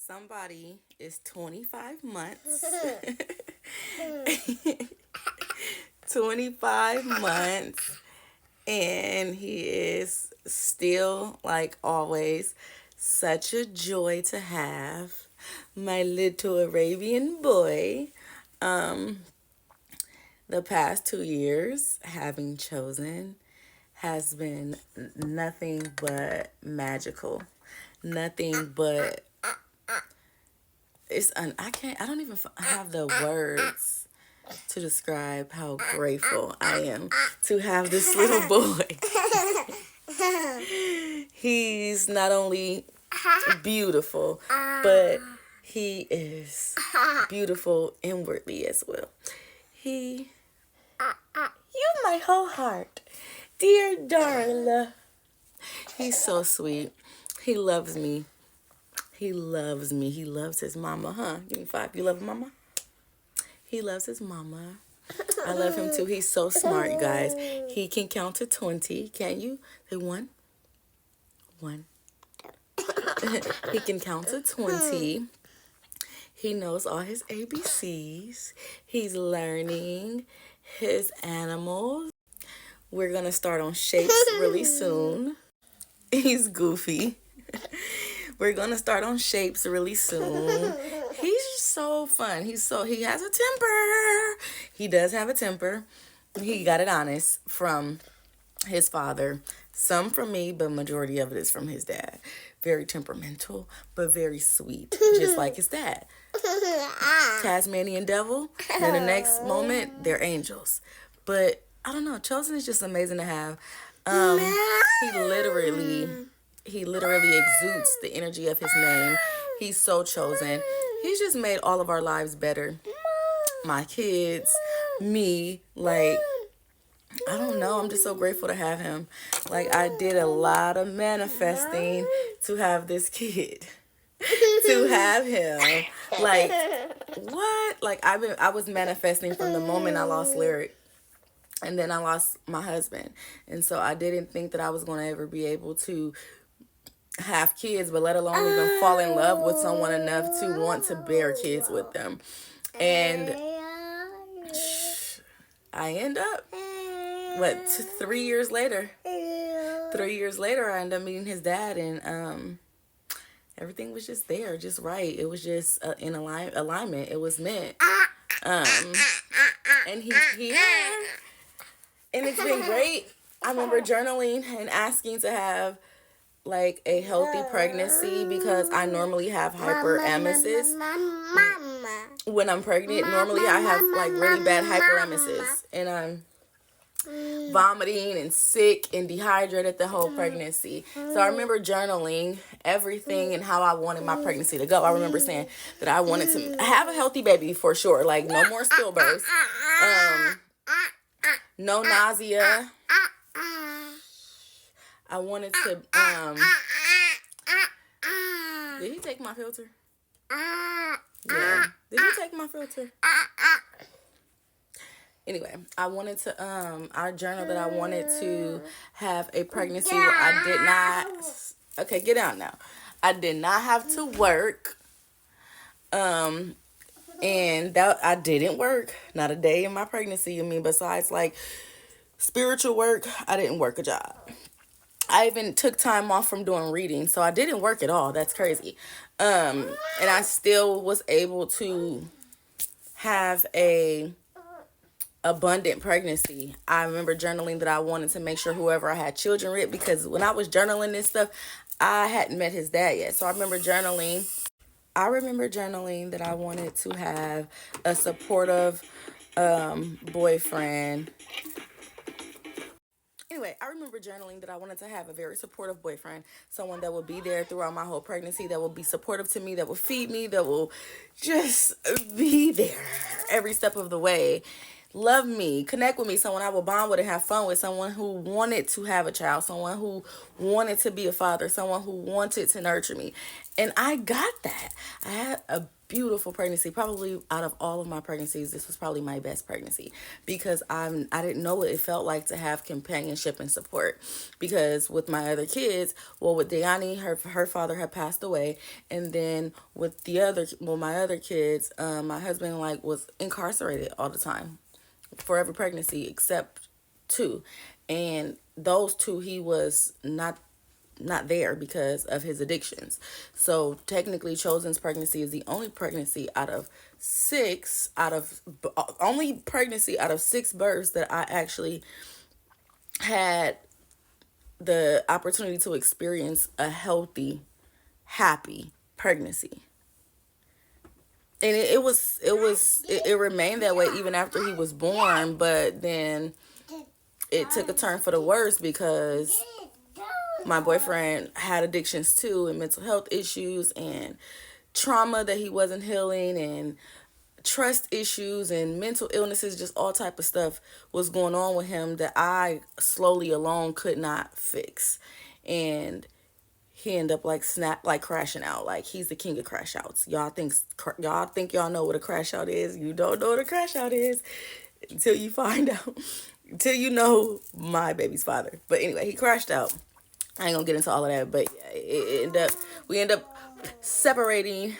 somebody is 25 months. 25 months. And he is still, like always, such a joy to have. My little Arabian boy. Um, the past 2 years, having chosen, has been nothing but magical. Nothing but I don't even have the words to describe how grateful I am to have this little boy. He's not only beautiful, but he is beautiful inwardly as well. You my whole heart, dear Darla. He's so sweet. He loves me. He loves me. He loves his mama, huh? Give me five. You love mama? He loves his mama. I love him too. He's so smart, you guys. He can count to 20. Can you? Say one. One. He can count to 20. He knows all his ABCs. He's learning his animals. We're going to start on shapes really soon. He's goofy. We're going to start on shapes really soon. He's so fun. He has a temper. He does have a temper. He got it honest from his father. Some from me, but majority of it is from his dad. Very temperamental, but very sweet, just like his dad. Tasmanian devil. Then the next moment, they're angels. But I don't know. Chosen is just amazing to have. He literally exudes the energy of his name. He's so chosen. He's just made all of our lives better. My kids, me, like, I don't know. I'm just so grateful to have him. Like, I did a lot of manifesting to have this kid. To have him. Like, what? Like, I was manifesting from the moment I lost Lyric. And then I lost my husband. And so I didn't think that I was going to ever be able to have kids, but let alone even fall in love with someone enough to want to bear kids with them. And I end up, 3 years later? 3 years later, I ended up meeting his dad, and everything was just there, just right. It was just in alignment. It was meant. And he and it's been great. I remember journaling and asking to have like a healthy pregnancy because I normally have hyperemesis. When I'm pregnant, normally I have like really bad hyperemesis, and I'm vomiting and sick and dehydrated the whole pregnancy. So I remember journaling everything and how I wanted my pregnancy to go. I remember saying that I wanted to have a healthy baby for sure, like no more stillbirths, no nausea. I wanted to, did he take my filter? Yeah. Did he take my filter? Anyway, I wanted to, I journaled that I wanted to have a pregnancy where I did not, okay, get out now. I did not have to work, and that, I didn't work, not a day in my pregnancy. I mean, besides like spiritual work, I didn't work a job. I even took time off from doing reading, so I didn't work at all. That's crazy. And I still was able to have a abundant pregnancy. I remember journaling that I wanted to make sure whoever I had children with, because when I was journaling this stuff, I hadn't met his dad yet. So I remember journaling that I wanted to have a supportive boyfriend. Anyway, I remember journaling that I wanted to have a very supportive boyfriend, someone that would be there throughout my whole pregnancy, that will be supportive to me, that will feed me, that will just be there every step of the way, love me, connect with me, someone I will bond with and have fun with, someone who wanted to have a child, someone who wanted to be a father, someone who wanted to nurture me. And I got that. I had a beautiful pregnancy. Probably out of all of my pregnancies, this was probably my best pregnancy because I didn't know what it felt like to have companionship and support. Because with my other kids, well, with Diani, her father had passed away, and then with my other kids, my husband like was incarcerated all the time for every pregnancy except two, and those two he was not there because of his addictions. So technically Chosen's pregnancy is the only pregnancy out of only pregnancy out of 6 births that I actually had the opportunity to experience a healthy, happy pregnancy. And it remained that way even after he was born, but then it took a turn for the worse because my boyfriend had addictions too, and mental health issues, and trauma that he wasn't healing, and trust issues, and mental illnesses. Just all type of stuff was going on with him that I slowly alone could not fix. And he ended up like crashing out. Like, he's the king of crash outs. Y'all think y'all know what a crash out is. You don't know what a crash out is until you find out, until you know my baby's father. But anyway, he crashed out. I ain't gonna get into all of that, but yeah, we end up separating,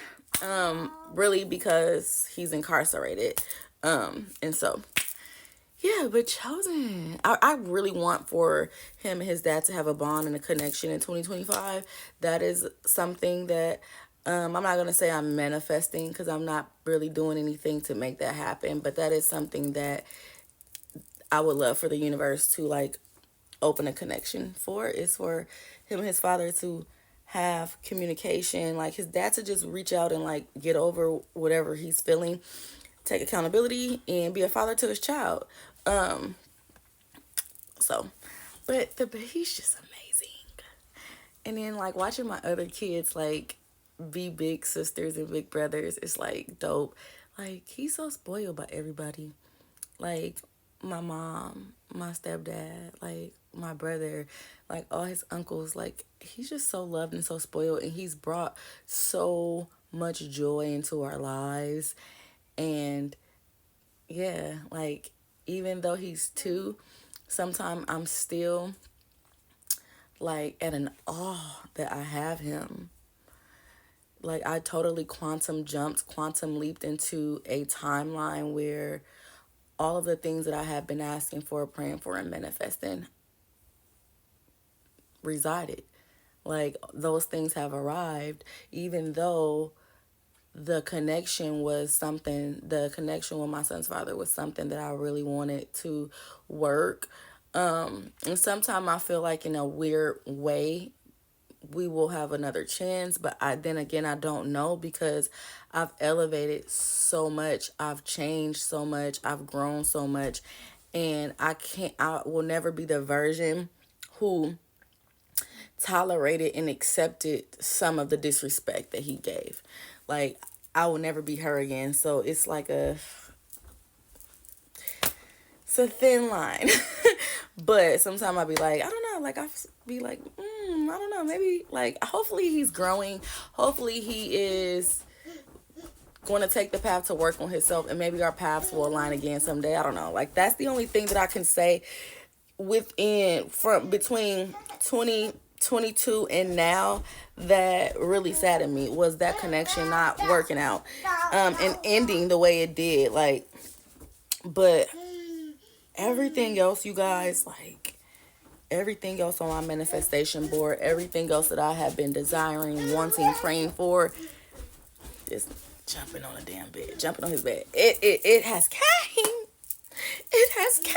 really because he's incarcerated. And so, yeah, but Chosen, I really want for him and his dad to have a bond and a connection in 2025. That is something that, I'm not going to say I'm manifesting because I'm not really doing anything to make that happen, but that is something that I would love for the universe to like open a connection for, is for him and his father to have communication, like his dad to just reach out and like get over whatever he's feeling, take accountability, and be a father to his child. So, but he's just amazing. And then like watching my other kids like be big sisters and big brothers, it's like dope. Like, he's so spoiled by everybody. Like, my mom, my stepdad, like my brother, like all his uncles. Like, he's just so loved and so spoiled, and he's brought so much joy into our lives. And yeah, like, even though he's 2, sometimes I'm still like at an awe that I have him. Like, I totally quantum leaped into a timeline where all of the things that I have been asking for, praying for, and manifesting resided. Like, those things have arrived, even though the connection with my son's father was something that I really wanted to work. And sometimes I feel like in a weird way, we will have another chance, but I don't know, because I've elevated so much, I've changed so much, I've grown so much, and I will never be the version who tolerated and accepted some of the disrespect that he gave. Like, I will never be her again. So it's like it's a thin line. But sometimes I'll be like, I don't know, like I be like, I don't know, maybe, like, hopefully he's growing. Hopefully he is going to take the path to work on himself, and maybe our paths will align again someday. I don't know. Like, that's the only thing that I can say between 2022 and now that really saddened me, was that connection not working out, and ending the way it did. Like, but everything else, you guys, like, everything else on my manifestation board, everything else that I have been desiring, wanting, praying for, just jumping on his bed. It has came. It has came.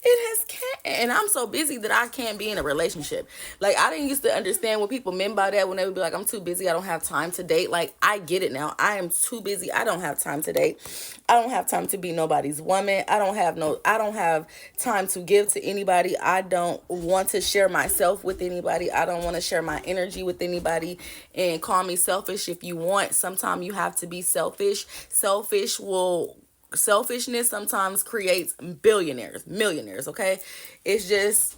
It has came. And I'm so busy that I can't be in a relationship. Like, I didn't used to understand what people meant by that, when they would be like, I'm too busy, I don't have time to date. Like, I get it now. I am too busy. I don't have time to date. I don't have time to be nobody's woman. I don't have time to give to anybody. I don't want to share myself with anybody. I don't want to share my energy with anybody. And call me selfish if you want. Sometimes you have to be selfish. Selfishness sometimes creates millionaires, okay? It's just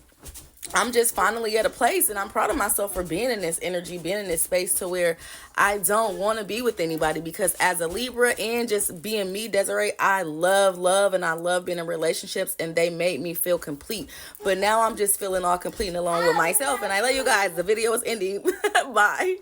I'm just finally at a place, and I'm proud of myself for being in this energy, being in this space to where I don't want to be with anybody, because as a Libra and just being me, Desiree, I love, and I love being in relationships, and they made me feel complete. But now I'm just feeling all complete and alone with myself, and I love you guys. The video is ending. Bye.